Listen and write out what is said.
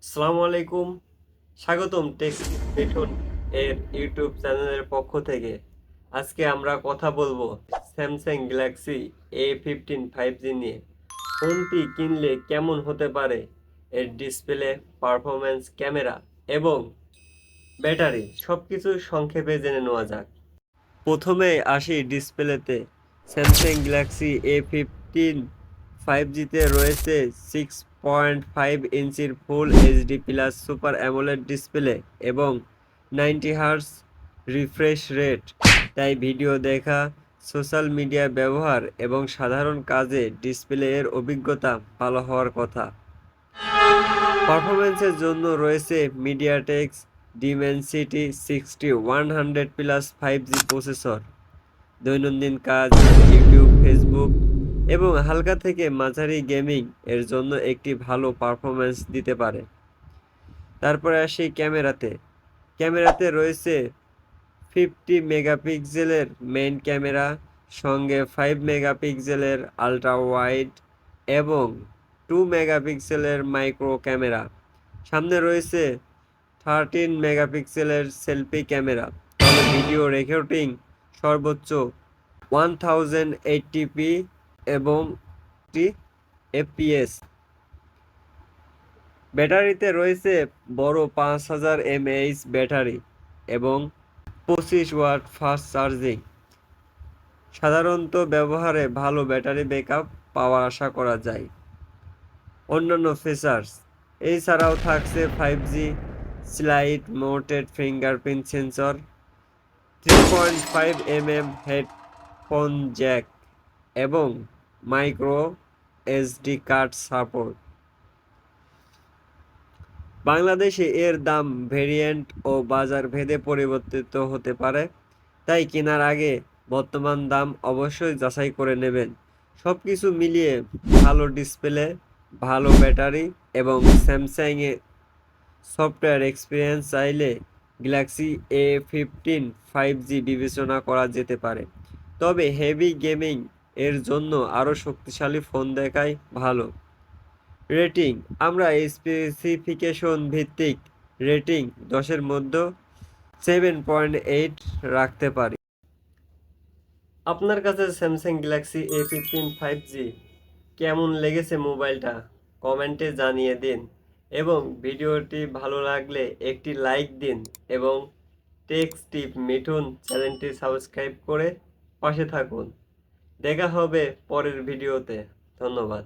আসসালামু আলাইকুম। স্বাগতম টেক এর ইউটিউব চ্যানেলের পক্ষ থেকে। আজকে আমরা কথা বলবো স্যামসাং গ্যালাক্সি A15 5G নিয়ে। ফোনটি কিনলে কেমন হতে পারে, এর ডিসপ্লে, পারফরম্যান্স, ক্যামেরা এবং ব্যাটারি সবকিছু সংক্ষেপে জেনে নেওয়া যাক। প্রথমে আসি ডিসপ্লেতে। স্যামসাং গ্যালাক্সি A15 5Gতে রয়েছে 6.5 ইঞ্চির full HD plus super AMOLED display এবং 90 হার্টজ রিফ্রেশ রেট। তাই ভিডিও দেখা, সোশ্যাল মিডিয়া ব্যবহার এবং সাধারণ কাজে ডিসপ্লে এর অভিজ্ঞতা ভালো হওয়ার কথা। পারফরম্যান্সের জন্য রয়েছে মিডিয়াটেক ডিমেনসিটি 6100 প্লাস 5G প্রসেসর। দৈনন্দিন কাজ, ইউটিউব, ফেসবুক এবং হালকা থেকে মাঝারি গেমিং এর জন্য একটি ভালো পারফরম্যান্স দিতে পারে। তারপরে আসি ক্যামেরাতে। ক্যামেরাতে রয়েছে 50 মেগাপিক্সেলের মেইন ক্যামেরা, সঙ্গে 5 মেগাপিক্সেলের আলট্রা ওয়াইড এবং 2 মেগাপিক্সেলের মাইক্রো ক্যামেরা। সামনে রয়েছে 13 মেগাপিক্সেলের সেলফি ক্যামেরা। তবে ভিডিও রেকর্ডিং সর্বোচ্চ 1080p এবং FPS। ব্যাটারিতে রয়েছে বড় 5000 mAh ব্যাটারি এবং 25 ওয়াট ফাস্ট চার্জিং। সাধারণত ব্যবহারে ভালো ব্যাটারি ব্যাকআপ পাওয়ার আশা করা যায়। অন্যান্য ফিচার্স এছাড়াও থাকছে 5G slide mounted fingerprint sensor, 3.5 mm headphone Jack এবং মাইক্রো এসডি কার্ড সাপোর্ট। বাংলাদেশে এর দাম ভেরিয়েন্ট ও বাজার ভেদে পরিবর্তিত হতে পারে, তাই কেনার আগে বর্তমান দাম অবশ্যই যাচাই করে নেবেন। সব কিছু মিলিয়ে ভালো ডিসপ্লে, ভালো ব্যাটারি এবং স্যামসাং এ সফটওয়্যার এক্সপিরিয়েন্স চাইলে গ্যালাক্সি A15 5G বিবেচনা করা যেতে পারে। তবে হেভি গেমিং এর জন্য আরও শক্তিশালী ফোন দেখাই ভালো। রেটিং, আমরা স্পেসিফিকেশন ভিত্তিক রেটিং 10-এর মধ্যে 7.8 রাখতে পারি। আপনার কাছে স্যামসাং গ্যালাক্সি A15 5G কেমন লেগেছে মোবাইলটা, কমেন্টে জানিয়ে দিন এবং ভিডিওটি ভালো লাগলে একটি লাইক দিন এবং টেক মিঠুন চ্যানেলটি সাবস্ক্রাইব করে পাশে থাকুন। দেখা হবে পরের ভিডিওতে। ধন্যবাদ।